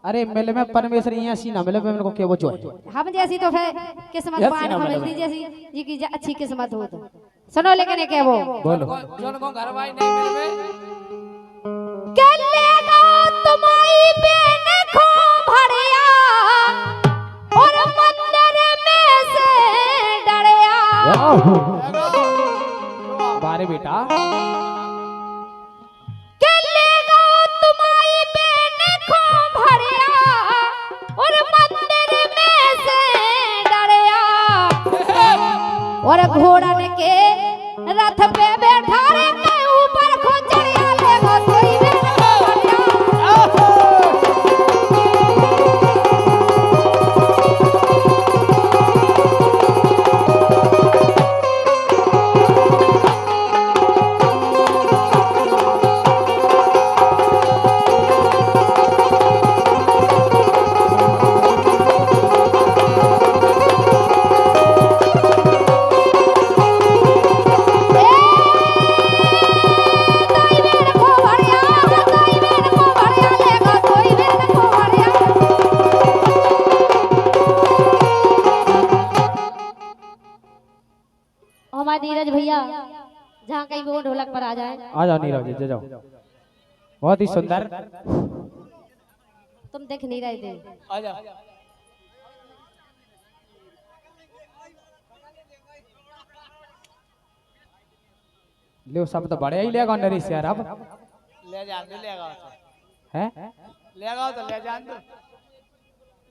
अरे मिल में परमेश्वर यहाँ सी ना मिले मेरे को क्या वो जो है हम जैसी तो फिर किस्मत पान को मिलती जैसी जी की अच्छी किस्मत हो तो सुनो लेकिन क्या वो बोलो जोन को घर वाई नहीं मिल में के लेगा तुम्हारी बहन को भरिया और मंदिर में से डरिया बारे बेटा के लेगा तुम्हारी बहन को भरिया और मंदिर में से डरिया और घोड़न के रथ पे बैठा रे के ऊपर को चढ़िया लेगा कोई भी हमारे नीरज भैया जहाँ कहीं भी वो ढोलक पर आ जाए आ जाओ नीरज जी जाओ बहुत ही सुंदर तुम देख नहीं रहे थे आजा ले सब तो बढ़िया ही लेगा नरेश यार अब ले जान दे लेगा हैं लेगा तो ले जान दो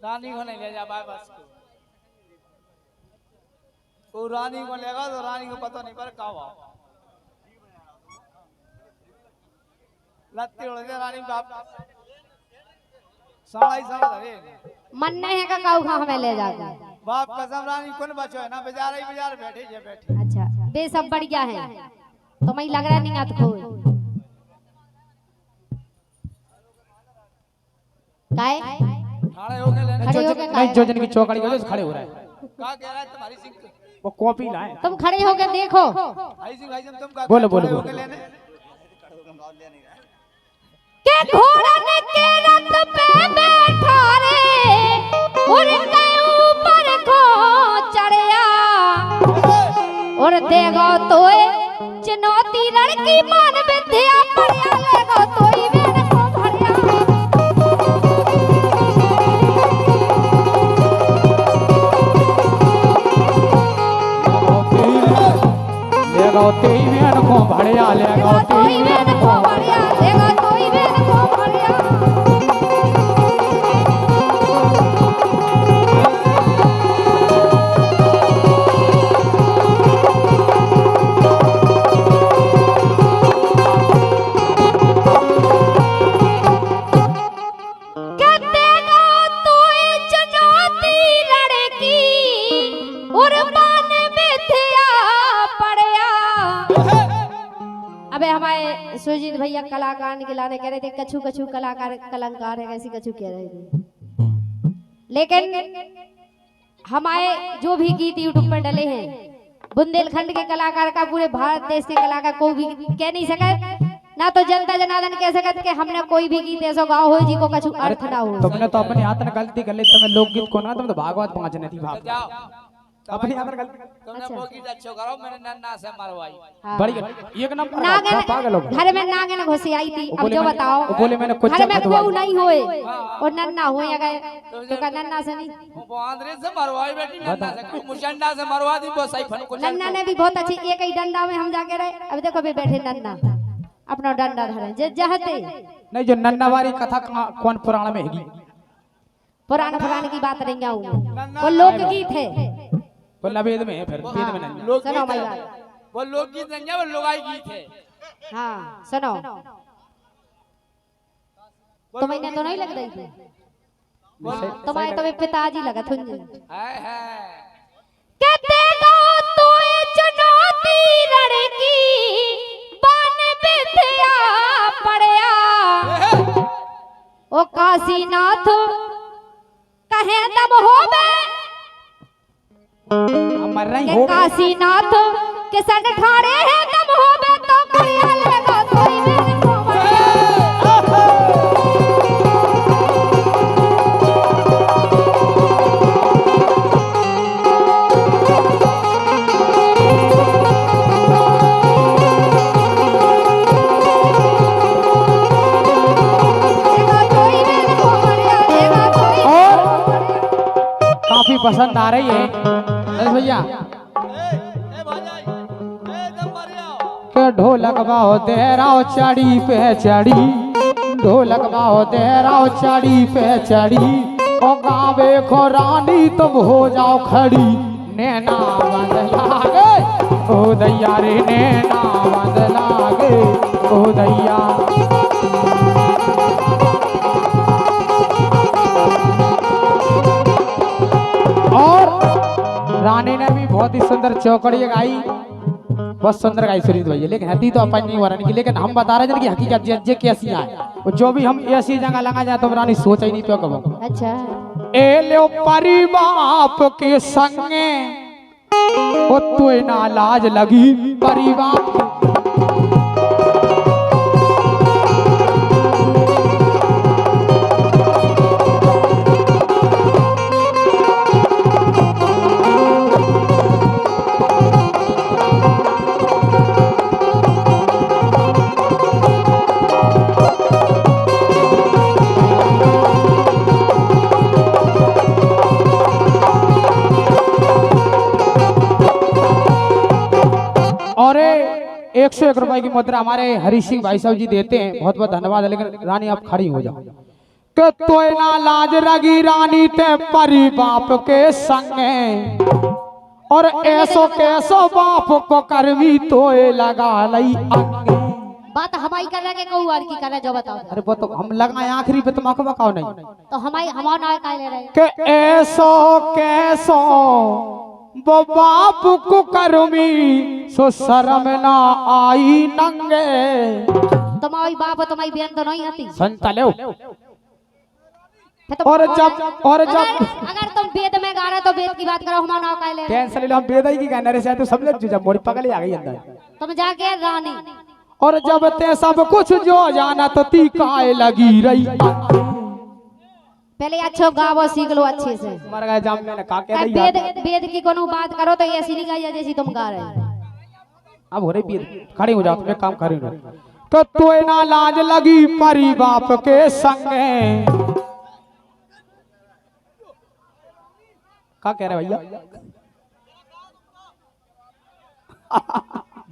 रानी को नहीं ले जा बाय बस को रानी को लेगा तो रानी को पता नहीं पर का हुआ लत्ती उड़ गई रानी बाप सालाई साला धरे मन नहीं है का काऊ खा हमें ले जाकर बाप कसम रानी कौन बचो है ना बेचारा ही बेचारा बैठे जे बैठे अच्छा बे सब बढ़िया है तो मैं लग रहा नहीं आत खो काय खाड़े हो गए लेने खड़े होके नहीं जो जन की चौकड़ी हो खड़े हो रहा है का कह रहा है तुम्हारी सिंह वो कॉपी लाए तुम खड़े होकर देखो आई सिंह तुम का बोलो, बोलो, खड़े बोलो। होके लेने के घोड़न के रथ पे बैठा रे और के ऊपर को चढ़िया और देगा तो चुनौती लड़की मान विद्या पढ़िया लेगा तो ही वेद को भरिया लेगा तेई में को बढ़िया लेगा तो ही वेद को भरिया लेगा तो ही वेद को भरिया अबे हमारे सुजीत भैया कलाकार खिलाने कह रहे थे कछु कछु कलाकार कलंकार है ऐसी कछु कह रहे थे लेकिन हमारे जो भी गीत यूट्यूब पर डले हैं बुंदेलखंड के कलाकार का पूरे भारत देश के कलाकार को भी कह नहीं सकत ना तो जनता जनार्दन कह सकत कि हमने कोई भी गीत ऐसा गाओ हो जी को कछु अर्थ ना हो तुमने तो अपने हाथ में गलती कर ली तुम्हें लोकगीत को ना तुम तो भागवत पहुंचने थी भाग जाओ अपने हाथ में गलती तुमने अच्छा। वो गीत अच्छो करो मैंने नन्ना से मरवाई हाँ। बढ़िया एक नंबर नागन पागल हो गए। घर में नागन घुसी आई थी अब बोले जो मैंने- बताओ वो बोले मैंने कुछ घर में खतवा को नहीं होए और नन्ना हुए अगर तो का नन्ना से नहीं वो आंध्रे से मरवाई बेटी नन्ना से मुचंडा से मरवा दी वो सही फन को नन्ना ने भी बहुत अच्छी एक ही डंडा में हम जाके रहे अब देखो भी बैठे नन्ना अपना डंडा धरे जे जहते नहीं जो नन्नावारी कथा कौन पुराण में हैगी पुराण की बात नहीं आऊं वो लोकगीत है वो लवेद में है फिर वेद में नहीं लोग सुनो भाई बात वो लोग गीत नहीं है वो लोगाई गीत है हाँ सुनो तुम्हें तो नहीं लग रही थी तुम्हारे तुम्हें पिताजी लगा थुन है कहते गाओ तो ये चुनौती लड़की बन बिथिया पड़या ओ काशीनाथ कहे तब होबे मर रही के हो काशीनाथ के सट ठाड़े है तब होबे तो करिया लेगा कोई मेरे को काफी पसंद आ रही है नरेश भैया के ढोलक बाहो तेराओ चढ़ी पे चढ़ी ढोलक बाहो तेराओ चढ़ी पे चढ़ी ओ गावे खो रानी तुम हो जाओ खड़ी नैना बंद लागे ओ दैया रे नैना बंद लागे ओ दैया और रानी ने भी बहुत ही सुंदर चौकड़ी गाई बहुत सुंदर गाई सुनीत भैया लेकिन हती तो अपन नहीं वारन की लेकिन हम बता रहे हैं कि हकीकत जे कैसी है जो भी हम ऐसी जगह लगा जाए तो रानी सोच ही नहीं पे कब अच्छा ए लो परिबाप के संगे ओ तो ना लाज लगी परिबाप और 101 रुपए की मुद्रा हमारे हरी सिंह भाई साहब जी देते हैं बहुत बहुत धन्यवाद है लेकिन रानी आप खड़ी हो जाओ कि तो ना लाज लगी रानी ते परी बाप के संगे और ऐसो कैसो बाप को करवी तो लगा लई अंगे बात हमारी कर रहे के कहू और की कर रहे जो बताओ अरे वो तो हम लगाए आखिरी पे तुम बकाओ नहीं तो हमारा नाम का ले रहे कि ऐसो कैसो वो बाप को करमी सो शर्म ना आई नंगे तुम्हारी बाप तुम्हारी बहन तो नहीं आती संता ले तो और जब अगर तुम वेद में गा रहे तो वेद की बात करो हमारा नाम का ले टेंशन ले लो हम वेद ही की कहने से तो सब लोग जब मोड़ी पकड़ आ गई अंदर तुम जाके रानी और जब ते सब कुछ जो जाना तो ती काय लगी रही पहले अच्छो गावो सीख लो अच्छे से मर गए जाम में का कह रही वेद वेद की कोनो बात करो तो ऐसी नहीं गाई जैसी तुम गा रहे हो अब हो रही खड़ी हो जाओ तुम्हें काम करी तो तो ना लाज लगी परी बाप के संगे का कह रहे भैया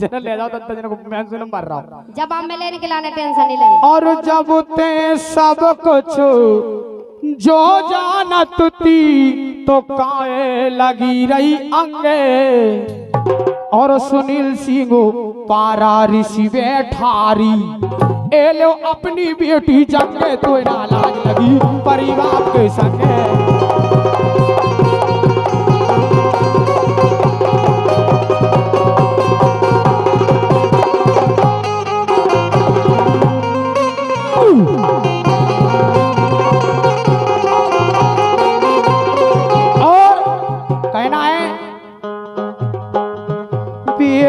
जन ले जाओ तो जन को मैं सुन मार रहा हूं जब हम में लेने के लाने टेंशन नहीं लेनी और जब ते सब कुछ जो जानत थी तो काए लगी रही अंगे और सुनील सिंह पारा ऋषि बैठारी ए लो अपनी बेटी जंगे तो ना लाज लगी परिवार के संगे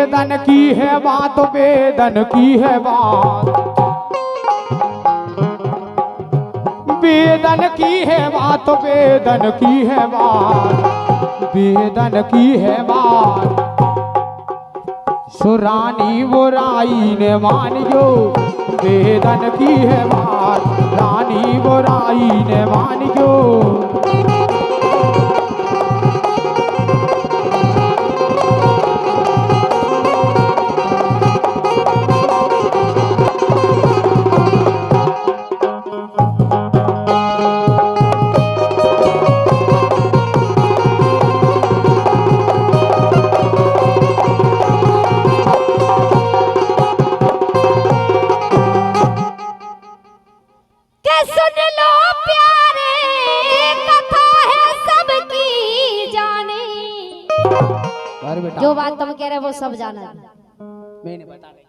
वेदन की है बात वेदन की है बात वेदन की है बात वेदन की है बात वेदन की है बात सुरानी बुराई ने मानियो वेदन की है बात रानी बुराई ने मानियो जो बात तुम कह रहे हो वो सब जाना है मैंने बता रही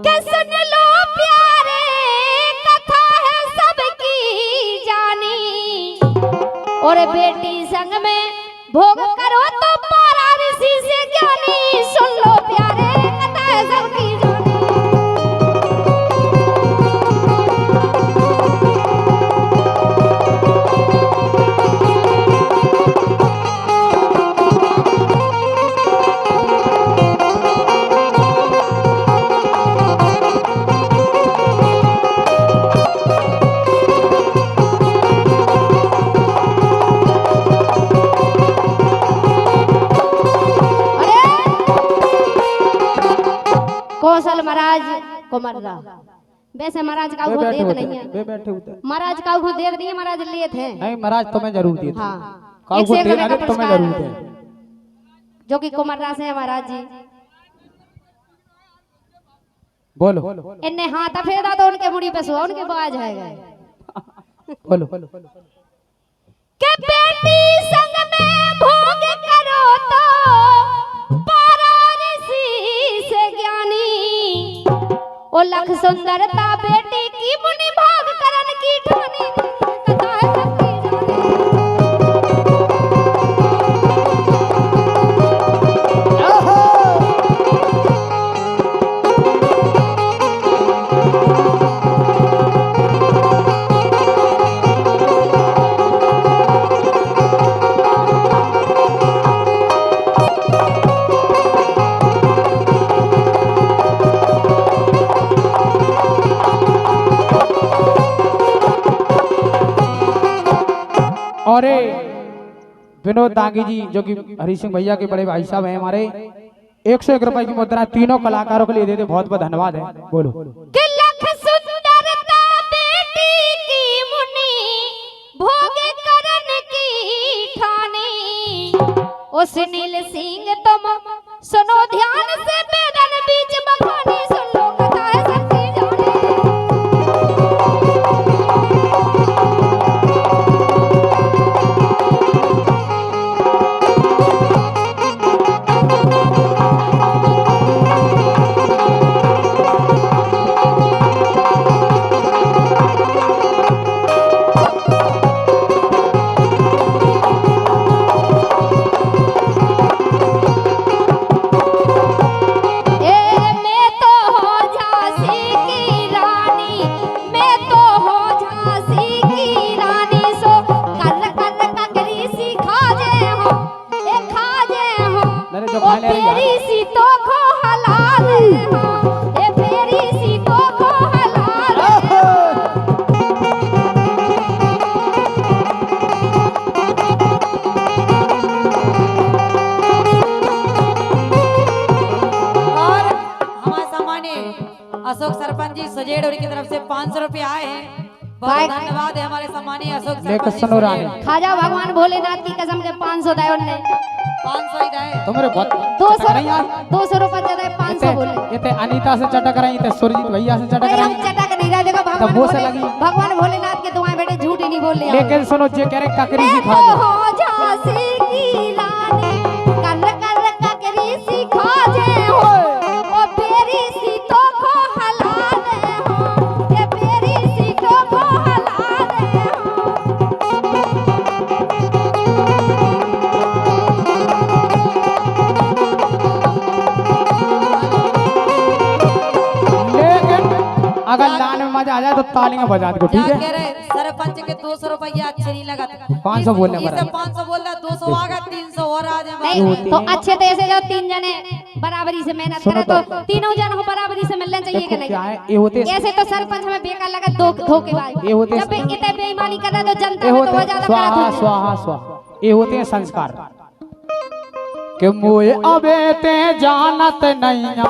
के सुन लो प्यारे कथा है सबकी जानी और बेटी संग में भोग करो तो पारा ऋषि से ज्ञानी सुन लो प्यारे कथा है सबकी महाराज कुमर्रा। वैसे महाराज का वो देत नहीं है, वे बैठे उधर। महाराज का वो देत नहीं है, महाराज लिए थे। नहीं महाराज तुम्हें जरूर दिए थे। हाँ, काऊ एक को से एक दे रुपए का अरे तुम्हें पुरस्कार, जरूर दे। जो कि कुमर्रा से है महाराज जी। बोलो इन्ने हाथ फेरा तो उनके मुड़ी पे सुहा, उनके बाज जाएगा। बोलो के बेटी संग में भोग करो तो पारारसी से ज्ञानी, ओ लख सुंदरता बेटी की मुनि भाग करन की ठानी, कथा है सबकी और विनोद दांगी जी जो कि हरि सिंह भैया के बड़े भाई साहब हैं हमारे, 101 रुपए की मुद्रा तीनों कलाकारों के लिए दे दे। बहुत बहुत धन्यवाद है। बोलो कि लख सुंदरता बेटी की मुनि भोग करन की ठानी, ओ सुनील सिंह तुम सुनो ध्यान से बेदन बीच बखानी, सुन लो कथा है सबकी अशोक सरपंच जी सुजेड़ की तरफ से 500 रुपए आए हैं। बहुत धन्यवाद है हमारे सम्मानीय अशोक सरपंच जी। खाजा भगवान भोलेनाथ की कसम के 500 दाए उनने, 500 ही दाए। तुम्हारे बहुत 200 रुपए दे दे, 500 बोले। ये ते अनीता से चटक रही, ते सुरजीत भैया से चटक हम रही। चटक नहीं रहा, देखो भगवान भोलेनाथ के दुआएं बेटे झूठ ही नहीं बोल रहे। लेकिन सुनो जे कह रहे ककरी सिखा मैं दो। तो हो झांसी की रानी, कर कर ककरी सिखा जे हो, ओ फेरी सीतो को हला दे हो, ये फेरी सीतो को हला दे हो। लेकिन अगर लाने में मजा आ जाए तो तालियां बजा दो, ठीक क्या है। कह रहे सरपंच के 200 रुपया अच्छे नहीं लगा। 500 बोलने पर इसे 500 बोल रहा, 200 आ गया, 300 और आ जाए। नहीं तो अच्छे तो ऐसे जो तीन जने बराबरी से मेहनत करे तो तीनों जन को बराबरी से मिलना चाहिए कि देखो क्या नहीं। है, ये होते ऐसे तो सरपंच हमें बेकार लगा, धोखेबाज। ये होते जब इतने बेईमानी कर रहा तो जनता ये में तो वो होते ज्यादा स्वाहा खराब हो स्वाहा स्वाहा, ये होते हैं संस्कार कि मोए अबे ते जानत नैया।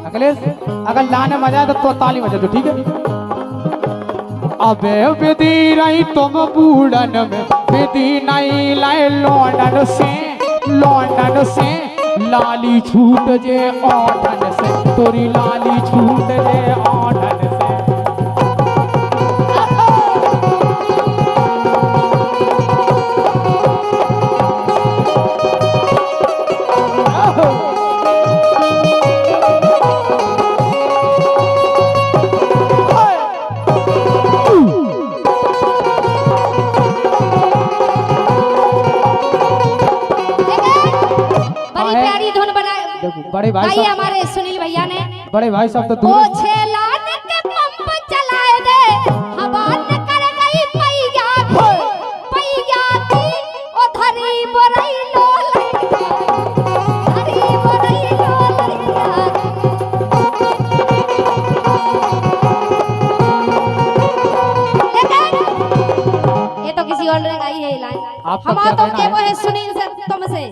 अखिलेश अगर लाने मजा आए तो ताली बजा दो, ठीक है। अबे विधि रही तुम बूढ़न में, विधि नहीं लाए लौंडन से लाली छूट जे औंठन से, तोरी लाली छूट जे औंठन से। बड़ी प्यारी धुन बना देखो बड़े भाई भाई साहब, हमारे सुनील भैया ने। बड़े भाई साहब तो ओ दूर छेलान के पंप चलाए दे, हवा न कर गई पैया की, ओ धरी बोरई लो लइका, धरी बोरई लो लइका। लेकिन ये तो किसी और ने गाई है ये लाइन। आपका हम क्या तो कहना के है? वो है सुनील से तुमसे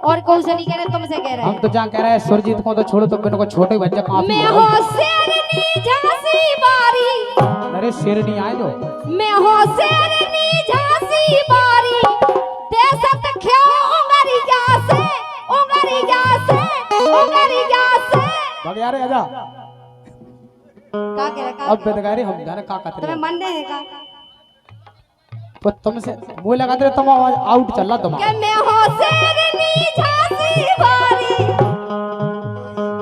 और कौन से नहीं कह रहे, तुमसे कह रहे हम तो जहाँ कह रहे हैं सुरजीत को तो छोड़ो, तो बिन को छोटे बच्चे काफी मैं है हो भाई। शेरनी झांसी बारी, अरे शेर नहीं आए जो मैं हो शेरनी झांसी बारी, दे सत ख्यो उंगरी जासे, उंगरी जासे, उंगरी जासे। भाग यार आजा। का कह रहा अब बेदगारी हम जाने का कहते तुम्हें हैं। मन नहीं है का तो तुमसे मुंह लगाते रहे, तुम आवाज आउट चल रहा तुम। कि मैं हो शेरनी झांसी बारी,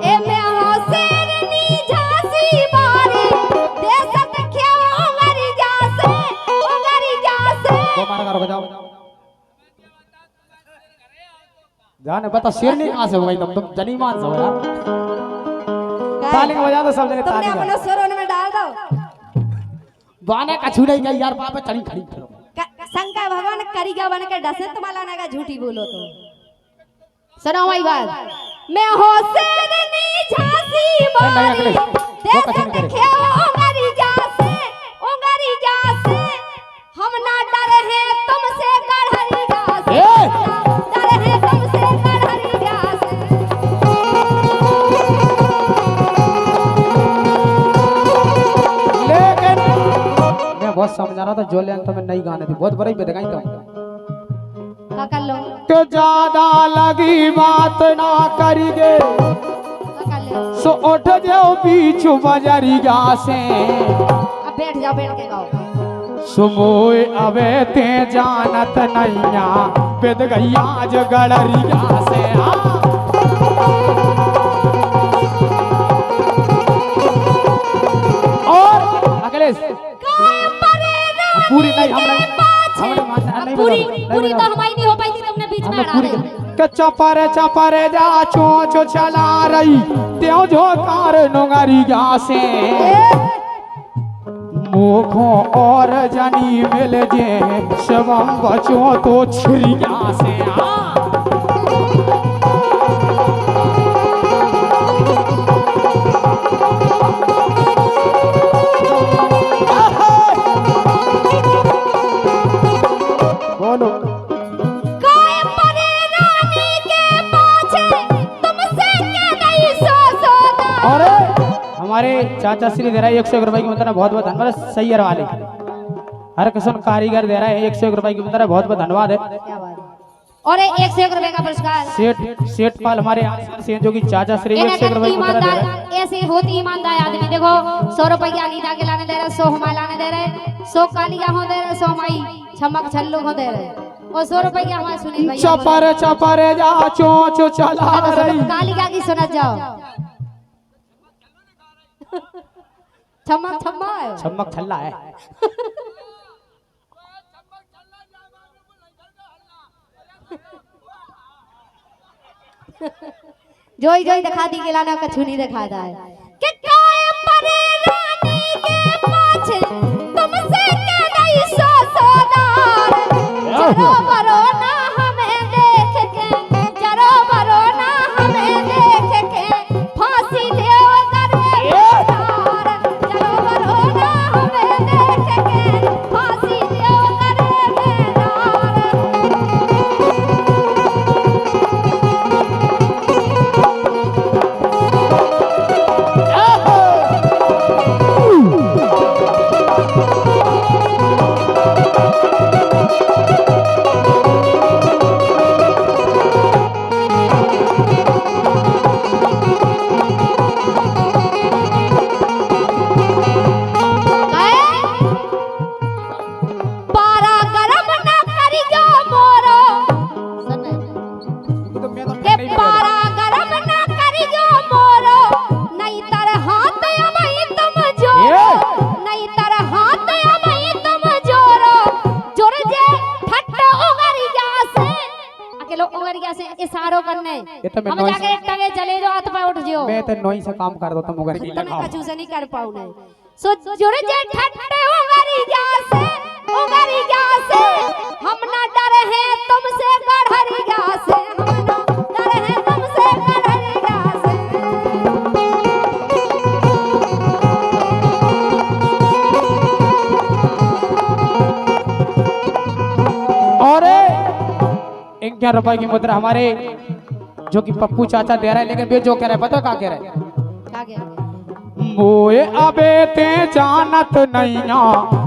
ए मैं हो शेरनी झांसी बारी, दे सत ख्यो उंगरी जासे, उंगरी जासे। वो मारा करो बजाओ। जाने बता शेर नहीं कहाँ से हो गई तुम जनीमान से हो यार। ताली का बजा दो सब जने तुमने ताली का। अपना सुर उनमें डाल दो। बाने का छू नहीं गई यार, वहां पे चढ़ी खड़ी थी। शंकर भगवान करिगा बन के डसे तुम्हारा ना का झूठी बोलो तो। सुनो हमारी बात, मैं हो शेरनी झांसी बारी, दे सत ख्यो उंगरी जासे, उंगरी जासे। हम ना डरे हैं तुमसे गढ़री जासे, डरे हैं तुमसे गढ़री जासे। लेकिन मैं बहुत समझा रहा था, जो लेन तो मैं नई गाने थी, बहुत बड़ी बेदगाई था। का कर लो, के ज्यादा लगी बात ना करिगे, का कर लो। सो उठ जाओ बीच बजरिया से। अब बैठ जाओ, बैठ के गाओ। सुमोए अबे ते जानत नैया बेदगैया जगड़रिया से। और अखिलेश पूरी नहीं, हमने नहीं पूरी बजा- पूरी नहीं तो बजा- हमारी नहीं हो पाई थी, तुमने बीच में हमने अड़ा पूरी दी। के चपरे चपरे जा चोंच चला रही त्यों जो कार नोंगरिया से। मुखों और जनी मिल जे शवम बचो तो छिरिया से। बोलो काय परे रानी के पाछे तुमसे के नहीं सो सोना। और हमारे चाचा श्री दे रहा है 101 रुपए की मतलब बहुत बहुत धन्यवाद। सैयर वाले हर किस्म कारीगर दे रहा है 101 रुपए की मतलब बहुत बहुत धन्यवाद है। क्या बात है। और 101 रुपए का पुरस्कार सेठ पाल हमारे आसपास से जो कि चाचा श्री 101 रुपए की मतलब दे रहा है। ईमानदार, ऐसे होती ईमानदार आदमी। देखो 100 रुपया गीता के लाने दे रहे, 100 हमारे लाने दे रहे, 100 कालिया हो दे रहे, 100 हमारी छमक छल्लो हो दे रहे, और 100 रुपया हमारे सुनील भैया। चपरे चपरे जा चोंच चला रही। कालिया की सुनत जाओ। छमक छम्मा है। छमक छल्ला है। जोई जोई दिखा दी के लाना कछु नहीं दिखाता है कि काय परे रानी के पाछे तुमसे के नहीं सो सोदार। जरो बरो ना हमें देख के, जरो बरो ना हमें देख के, फांसी दे करे बेदार। जरो बरो ना हमें देख के, फांसी दे करे बेदार। पारा गरम न करियो मोरो, के पारा गरम न करियो मोरो, नहीं तर हाथ अबई तुम जोरो, नहीं तर हाथ अबई तुम जोरो, जोर जे ठट उगरिया से। अकेलो उगरिया से इशारो करने, ये तो मैं हम जाके टंगे चले जाओ, हाथ पे उठ जियो। मैं तो नोई से काम कर दो तुम मगर नहीं तुम्हें लगाओ। कछु से नहीं कर पाऊ ने। सो जोर जे ठट उगरिया से, उगरिया से। हम ना डरे हैं तुमसे गढ़रिया से, हम ना डरे हैं तुमसे गढ़रिया से। और 1 रुपए की मुद्रा हमारे जो कि पप्पू चाचा दे रहा है, लेकिन वे जो कह रहे हैं पता क्या कह रहे हैं? क्या कह रहे? मोए अबे ते जानत नैया।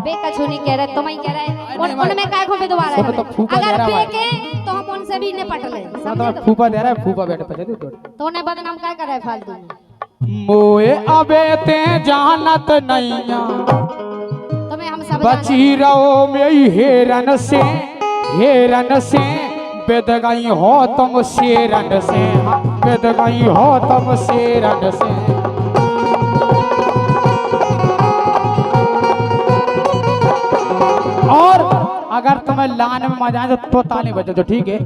बे कछु नहीं कह रहे, तुम ही कह रहे। उनमें काय को दोबारा सुनो तो फूफा दे अगर रहा है। फेंके तो हम उनसे भी नहीं पट ले, तो समझे? तो फूफा दे रहा है, फूफा बैठे पचे तो उन्हें बदनाम काय कर रहा है फालतू में? मोए अबे ते जानत नैया, तुम्हें हम सब बची रहो मेरी हेरन से बेद गई हो तुम शेरन से, बेद गई हो तुम शेरन से। और अगर तुम्हें लाने में मजा आए तो ताली बजे तो ठीक है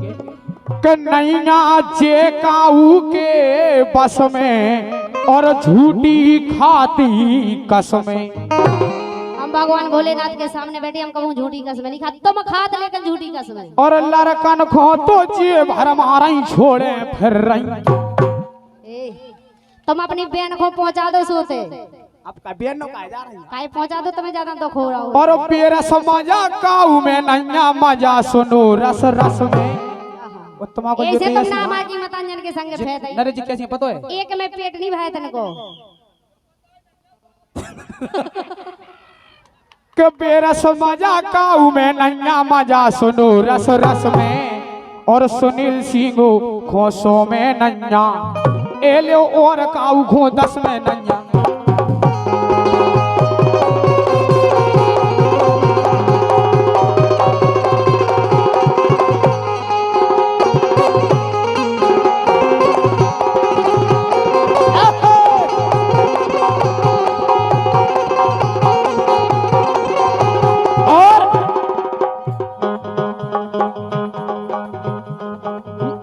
कि नैया जे काऊ के बस में और झूठी खाती कसमें। हम भगवान भोलेनाथ के सामने बैठे, हम कहूँ झूठी कसम नहीं खाते, तुम खाते लेकिन झूठी कसम है। और लड़कन को तो जे भर मारई छोड़े फिर रही। तुम अपनी बहन को पहुंचा दो सोते, अब कबियन नो काय जा रही है? काय पहुंचा दो, तुम्हें ज्यादा तो खो रहा हो। और बेरस मजा काऊ में नैया मजा सुनो रस रस में। वो तुम्हारा ऐसे तुम नाम आकी मतांजन के संग फेंक नरे जी कैसी पता है? एक में पेट नहीं भरे तन को के बेरस मजा काऊ में नैया मजा सुनो रस रस में। और सुनील सिंह खोसो में नैया एलो और काऊ खो 10 में नैया।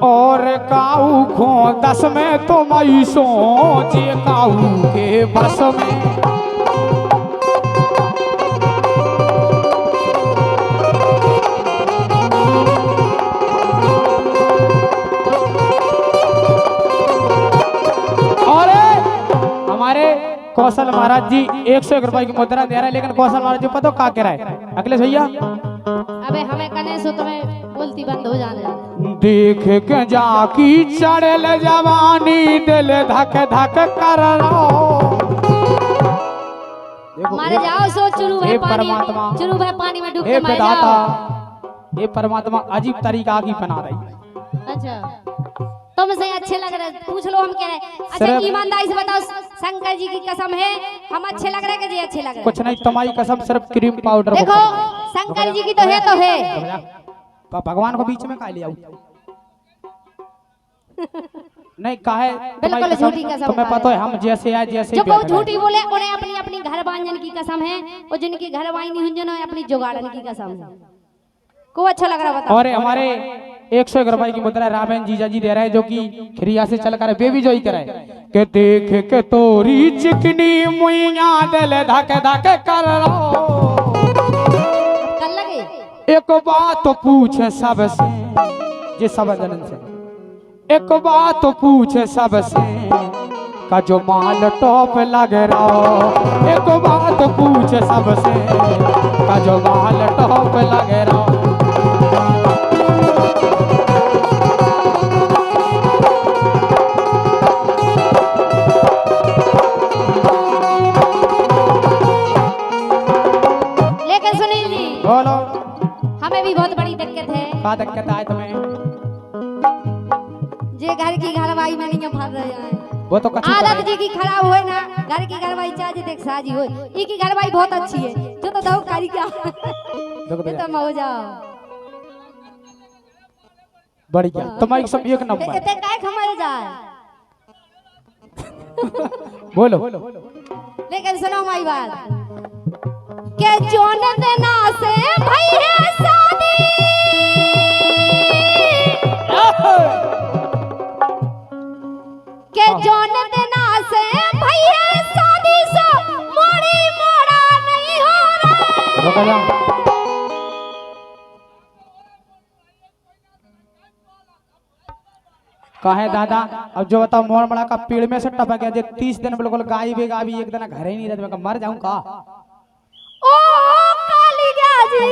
और काऊ खो 10 में तो मई सोचे काऊ के बस में। और हमारे कौशल महाराज जी 101 रुपए की मुद्रा दे रहा है, लेकिन कौशल महाराज जी पता क्या कह रहा है अखिलेश भैया? अबे हमें कने सो तुम्हें बोलती बंद हो जाने। देख के जाकी चढ़ल जवानी दिल धक धक कर मारे जाओ सो चुरू है पानी, परमात्मा, चुरू है पानी में डूब हे के मर जाओ। विधाता, हे परमात्मा अजीब तरीका की बना रही। अच्छा तुमसे अच्छे लग रहे, पूछ लो हम कह रहे। अच्छा सिर्फ- ईमानदारी से बताओ, शंकर जी की कसम है हम अच्छे लग रहे कि जी अच्छे लग रहे? कुछ नहीं, तुम्हारी कसम सिर्फ क्रीम पाउडर। देखो शंकर जी की तो है भगवान को बीच में का लिया नहीं काहे? बिल्कुल झूठी कसम तुम्हें पता है हम जैसे आए जैसे जो ही को बैठे झूठी बोले उन्हें अपनी अपनी घर बांधन की कसम है, और जिनकी घर वाई नहीं हुई जिन्हें अपनी जुगाड़न की कसम है। को अच्छा लग रहा बताओ? और हमारे 101 रुपए की मुद्रा रामेन जीजा जी दे रहे हैं, जो कि खिरिया से चल कर बेबी जो ही करे के देख के तोरी चिकनी मुइया दिल धक धक कर कल लगे एक बात पूछे सबसे, जे सब जनन से एक बात पूछे सबसे का जो माल टॉप लग रहा। एक बात पूछे सबसे का जो माल टॉप लग रहा। लेकिन सुनील जी बोलो हमें भी बहुत बड़ी दिक्कत है। क्या दिक्कत आए तुम्हें? जे घर की घरवाई में नहीं फंस रहे हैं, वो तो कछु आदत जी की खराब होए ना, घर की घरवाई चाहे देख साजी होए, ई की घरवाई बहुत अच्छी है, जो तो दो कारी क्या देखो ये तो मो जाओ बढ़िया, तुम्हारी सब एक नंबर। इतने काय खमर जाए। बोलो लेकिन सुनो माई बात के जोन देना से भैया शादी के जोन देना से भैया शादी से मोड़ी मोड़ा नहीं हो रहा। रुको जाओ। काहे दादा अब जो बताओ मोर बड़ा का पेड़ में से टपक गया जे 30 दिन बिल्कुल गाय भी गावी एक दिन घर ही नहीं रहते, मैं मर जाऊं का? ओ कालिया जी